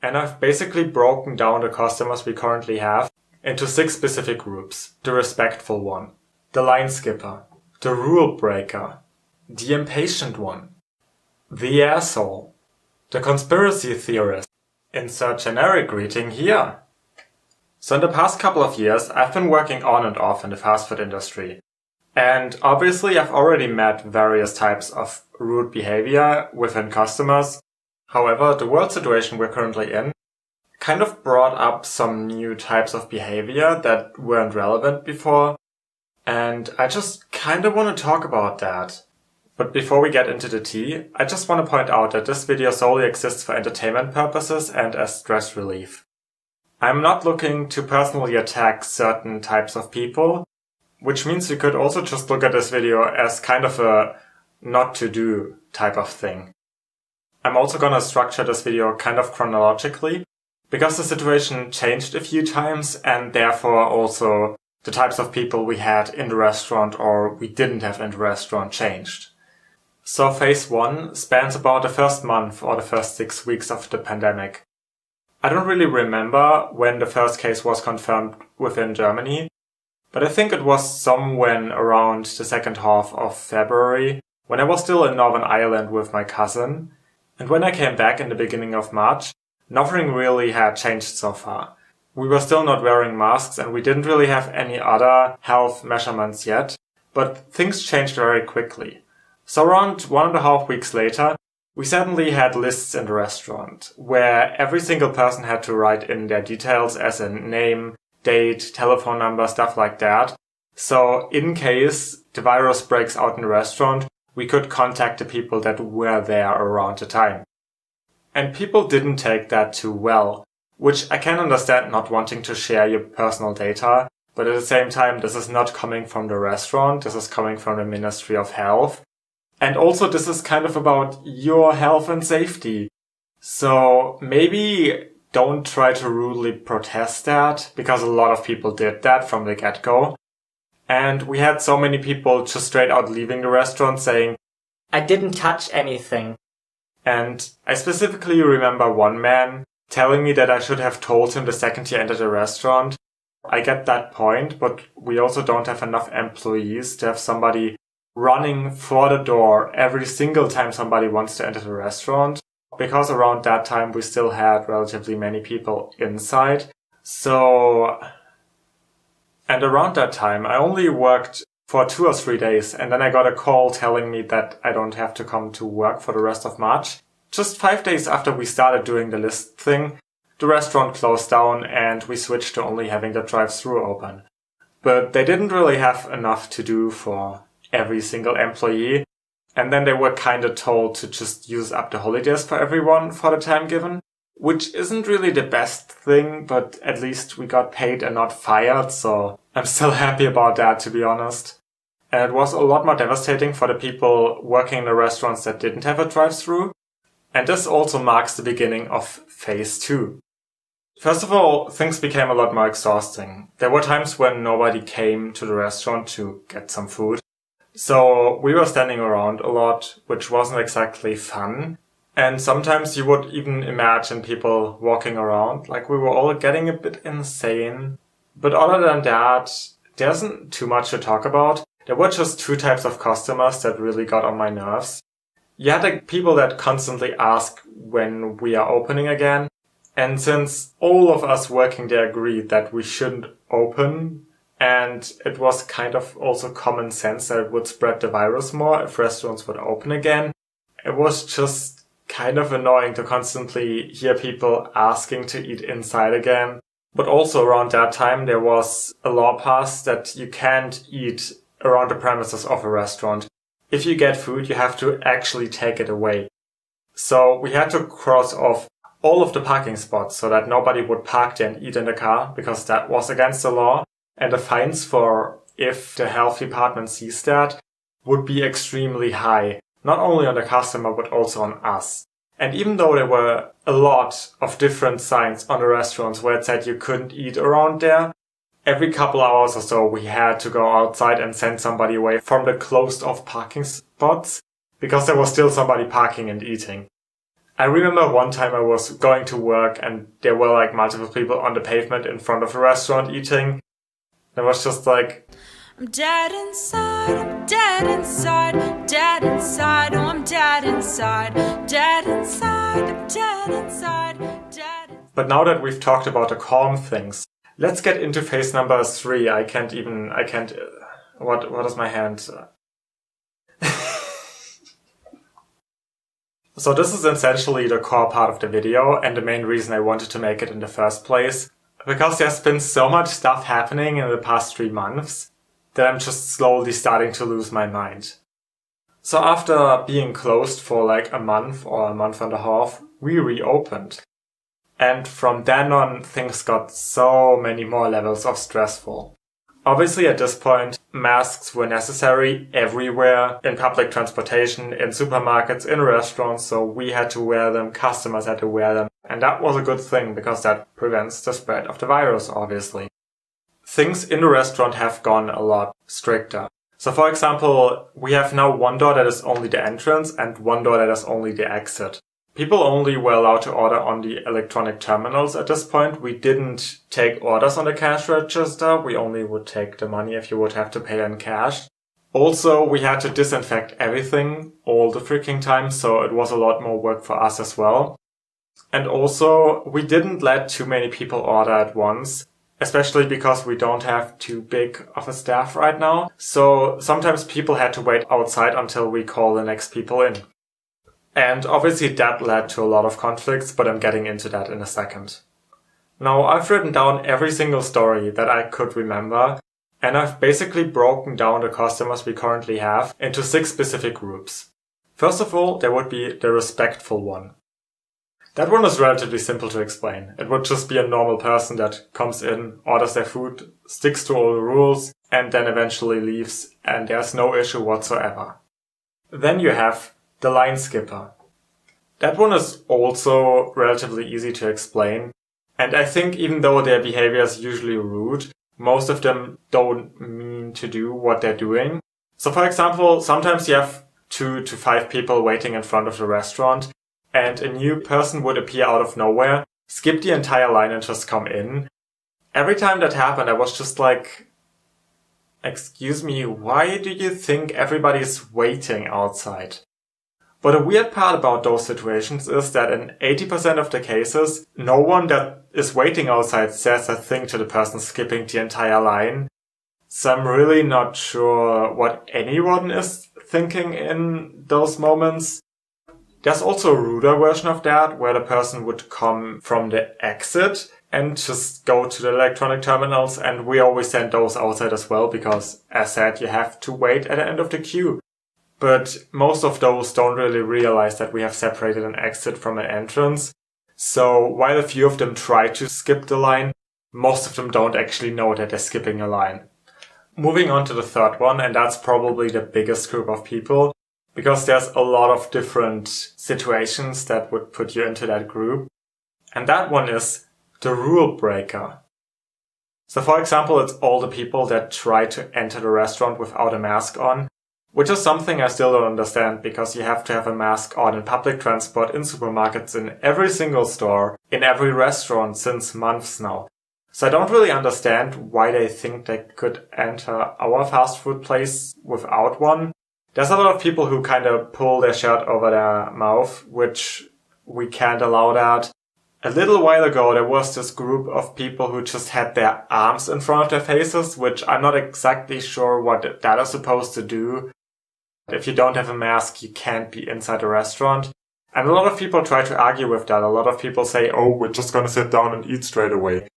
And I've basically broken down the customers we currently have into 6 specific groups. The respectful one, the line skipper, the rule breaker, the impatient one, the asshole, the conspiracy theorist. Insert generic greeting here. So in the past couple of years, I've been working on and off in the fast food industry. And obviously I've already met various types of rude behavior within customers. However, the world situation we're currently in kind of brought up some new types of behavior that weren't relevant before. And I just kind of want to talk about that. But before we get into the tea, I just want to point out that this video solely exists for entertainment purposes and as stress relief. I'm not looking to personally attack certain types of people, which means you could also just look at this video as kind of a not to do type of thing. I'm also gonna structure this video kind of chronologically, because the situation changed a few times and therefore also the types of people we had in the restaurant or we didn't have in the restaurant changed. So phase 1 spans about the first month or the first 6 weeks of the pandemic. I don't really remember when the first case was confirmed within Germany, but I think it was somewhere around the second half of February, when I was still in Northern Ireland with my cousin. And when I came back in the beginning of March, nothing really had changed so far. We were still not wearing masks and we didn't really have any other health measurements yet, but things changed very quickly. So around 1.5 weeks later, we suddenly had lists in the restaurant where every single person had to write in their details as in name, date, telephone number, stuff like that. So in case the virus breaks out in the restaurant, we could contact the people that were there around the time. And people didn't take that too well, which I can understand not wanting to share your personal data, but at the same time, this is not coming from the restaurant, this is coming from the Ministry of Health. And also this is kind of about your health and safety. So maybe don't try to rudely protest that, because a lot of people did that from the get-go. And we had so many people just straight out leaving the restaurant saying, "I didn't touch anything." And I specifically remember one man telling me that I should have told him the second he entered the restaurant. I get that point, but we also don't have enough employees to have somebody running for the door every single time somebody wants to enter the restaurant, because around that time we still had relatively many people inside. And around that time I only worked for 2 or 3 days and then I got a call telling me that I don't have to come to work for the rest of March. Just 5 days after we started doing the list thing, the restaurant closed down and we switched to only having the drive-thru open. But they didn't really have enough to do for every single employee, and then they were kinda told to just use up the holidays for everyone for the time given, which isn't really the best thing, but at least we got paid and not fired, so I'm still happy about that, to be honest. And it was a lot more devastating for the people working in the restaurants that didn't have a drive-thru, and this also marks the beginning of phase 2. First of all, things became a lot more exhausting. There were times when nobody came to the restaurant to get some food. So we were standing around a lot, which wasn't exactly fun. And sometimes you would even imagine people walking around like we were all getting a bit insane. But other than that, there isn't too much to talk about. There were just 2 types of customers that really got on my nerves. You had the people that constantly ask when we are opening again. And since all of us working there agreed that we shouldn't open, and it was kind of also common sense that it would spread the virus more if restaurants would open again, it was just kind of annoying to constantly hear people asking to eat inside again. But also around that time there was a law passed that you can't eat around the premises of a restaurant. If you get food, you have to actually take it away. So we had to cross off all of the parking spots so that nobody would park there and eat in the car, because that was against the law. And the fines for if the health department sees that would be extremely high, not only on the customer but also on us. And even though there were a lot of different signs on the restaurants where it said you couldn't eat around there, every couple hours or so we had to go outside and send somebody away from the closed off parking spots, because there was still somebody parking and eating. I remember one time I was going to work and there were like multiple people on the pavement in front of the restaurant eating. And I was just like, I'm dead inside, I'm dead inside, dead inside, oh I'm dead inside, dead inside, I'm dead inside, dead inside. But now that we've talked about the calm things, let's get into phase number 3. What is my hand? So this is essentially the core part of the video and the main reason I wanted to make it in the first place. Because there's been so much stuff happening in the past 3 months that I'm just slowly starting to lose my mind. So after being closed for like a month or a month and a half, we reopened. And from then on, things got so many more levels of stressful. Obviously at this point, masks were necessary everywhere, in public transportation, in supermarkets, in restaurants, so we had to wear them, customers had to wear them. And that was a good thing, because that prevents the spread of the virus, obviously. Things in the restaurant have gone a lot stricter. So for example, we have now one door that is only the entrance and one door that is only the exit. People only were allowed to order on the electronic terminals at this point. We didn't take orders on the cash register. We only would take the money if you would have to pay in cash. Also, we had to disinfect everything all the freaking time, so it was a lot more work for us as well. And also, we didn't let too many people order at once, especially because we don't have too big of a staff right now. So sometimes people had to wait outside until we call the next people in. And obviously that led to a lot of conflicts, but I'm getting into that in a second. Now, I've written down every single story that I could remember, and I've basically broken down the customers we currently have into 6 specific groups. First of all, there would be the respectful one. That one is relatively simple to explain. It would just be a normal person that comes in, orders their food, sticks to all the rules, and then eventually leaves, and there's no issue whatsoever. Then you have the line skipper. That one is also relatively easy to explain, and I think even though their behavior is usually rude, most of them don't mean to do what they're doing. So for example, sometimes you have 2 to 5 people waiting in front of the restaurant, and a new person would appear out of nowhere, skip the entire line and just come in. Every time that happened, I was just like, excuse me, why do you think everybody's waiting outside? But the weird part about those situations is that in 80% of the cases, no one that is waiting outside says a thing to the person skipping the entire line. So I'm really not sure what anyone is thinking in those moments. There's also a ruder version of that, where the person would come from the exit and just go to the electronic terminals, and we always send those outside as well, because as said, you have to wait at the end of the queue. But most of those don't really realize that we have separated an exit from an entrance. So while a few of them try to skip the line, most of them don't actually know that they're skipping a line. Moving on to the third one, and that's probably the biggest group of people, because there's a lot of different situations that would put you into that group. And that one is the rule breaker. So for example, it's all the people that try to enter the restaurant without a mask on, which is something I still don't understand, because you have to have a mask on in public transport, in supermarkets, in every single store, in every restaurant since months now. So I don't really understand why they think they could enter our fast food place without one. There's a lot of people who kind of pull their shirt over their mouth, which we can't allow that. A little while ago, there was this group of people who just had their arms in front of their faces, which I'm not exactly sure what that is supposed to do. If you don't have a mask, you can't be inside a restaurant. And a lot of people try to argue with that. A lot of people say, oh, we're just gonna sit down and eat straight away.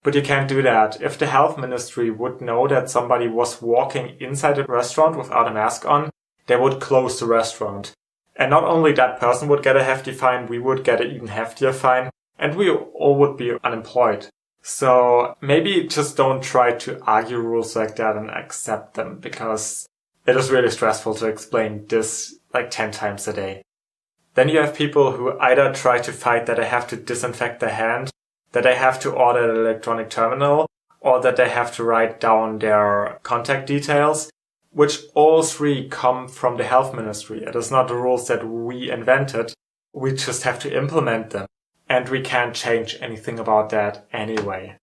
But you can't do that. If the health ministry would know that somebody was walking inside a restaurant without a mask on, they would close the restaurant. And not only that person would get a hefty fine, we would get an even heftier fine, and we all would be unemployed. So maybe just don't try to argue rules like that and accept them, because it is really stressful to explain this like 10 times a day. Then you have people who either try to fight that they have to disinfect their hand, that they have to order an electronic terminal, or that they have to write down their contact details, which all 3 come from the health ministry. It is not the rules that we invented. We just have to implement them. And we can't change anything about that anyway.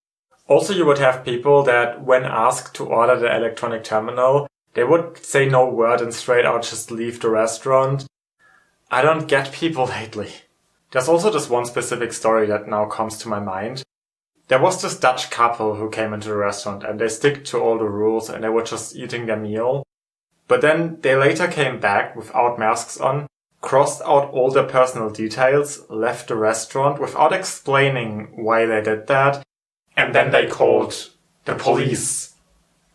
Also, you would have people that when asked to order the electronic terminal, they would say no word and straight out just leave the restaurant. I don't get people lately. There's also this one specific story that now comes to my mind. There was this Dutch couple who came into the restaurant and they stick to all the rules and they were just eating their meal. But then they later came back without masks on, crossed out all their personal details, left the restaurant without explaining why they did that, and then they called the police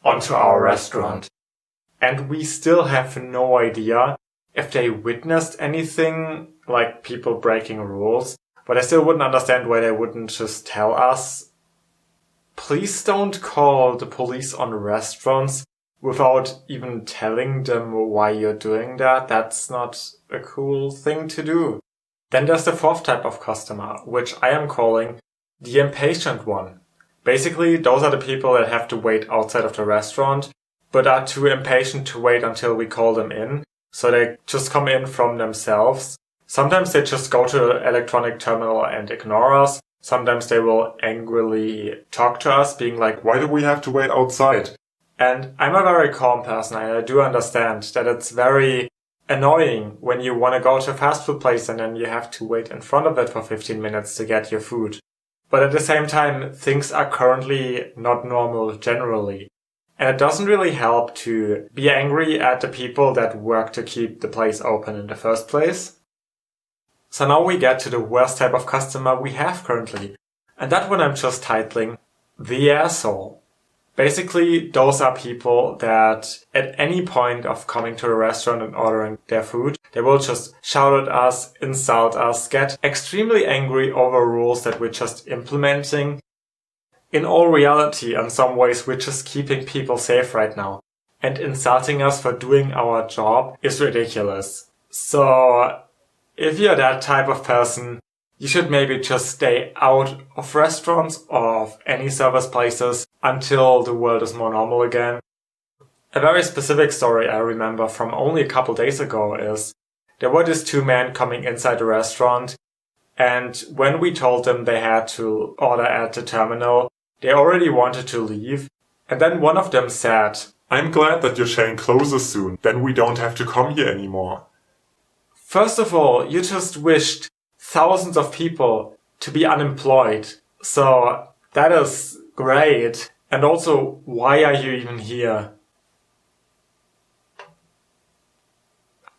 onto our restaurant. And we still have no idea if they witnessed anything, like people breaking rules, but I still wouldn't understand why they wouldn't just tell us. Please don't call the police on restaurants without even telling them why you're doing that. That's not a cool thing to do. Then there's the fourth type of customer, which I am calling the impatient one. Basically, those are the people that have to wait outside of the restaurant, but are too impatient to wait until we call them in. So they just come in from themselves. Sometimes they just go to the electronic terminal and ignore us. Sometimes they will angrily talk to us, being like, "Why do we have to wait outside?" And I'm a very calm person, and I do understand that it's very annoying when you want to go to a fast food place and then you have to wait in front of it for 15 minutes to get your food. But at the same time, things are currently not normal generally. And it doesn't really help to be angry at the people that work to keep the place open in the first place. So now we get to the worst type of customer we have currently. And that one I'm just titling the asshole. Basically, those are people that at any point of coming to a restaurant and ordering their food, they will just shout at us, insult us, get extremely angry over rules that we're just implementing. In all reality, in some ways, we're just keeping people safe right now. And insulting us for doing our job is ridiculous. So, if you're that type of person, you should maybe just stay out of restaurants or of any service places until the world is more normal again. A very specific story I remember from only a couple days ago is there were these two men coming inside the restaurant, and when we told them they had to order at the terminal, they already wanted to leave. And then one of them said, "I'm glad that your chain closes soon, then we don't have to come here anymore." First of all, you just wished thousands of people to be unemployed. So that is great. And also, why are you even here?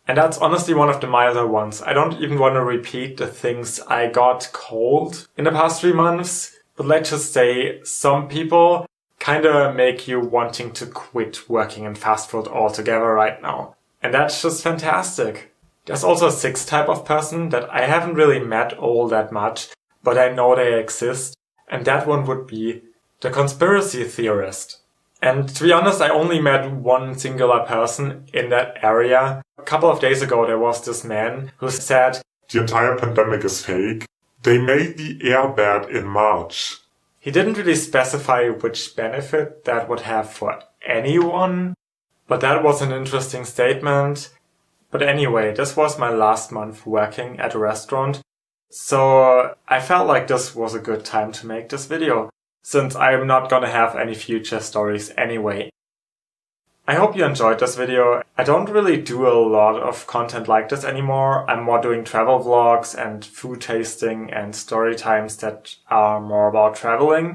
And that's honestly one of the milder ones. I don't even want to repeat the things I got called in the past 3 months. But let's just say some people kinda make you wanting to quit working in fast food altogether right now. And that's just fantastic. There's also a sixth type of person that I haven't really met all that much, but I know they exist. And that one would be the conspiracy theorist. And to be honest, I only met one singular person in that area. A couple of days ago, there was this man who said, "The entire pandemic is fake. They made the air bad in March." He didn't really specify which benefit that would have for anyone, but that was an interesting statement. But anyway, this was my last month working at a restaurant, so I felt like this was a good time to make this video, since I'm not gonna have any future stories anyway. I hope you enjoyed this video. I don't really do a lot of content like this anymore. I'm more doing travel vlogs and food tasting and story times that are more about traveling.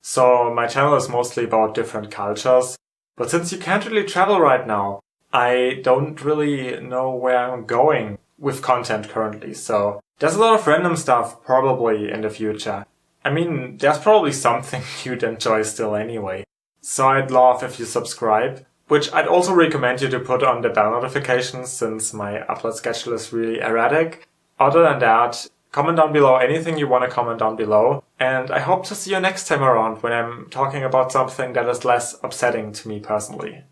So my channel is mostly about different cultures. But since you can't really travel right now, I don't really know where I'm going with content currently. So there's a lot of random stuff probably in the future. I mean, there's probably something you'd enjoy still anyway. So I'd love if you subscribe. Which I'd also recommend you to put on the bell notifications since my upload schedule is really erratic. Other than that, comment down below anything you want to comment down below. And I hope to see you next time around when I'm talking about something that is less upsetting to me personally.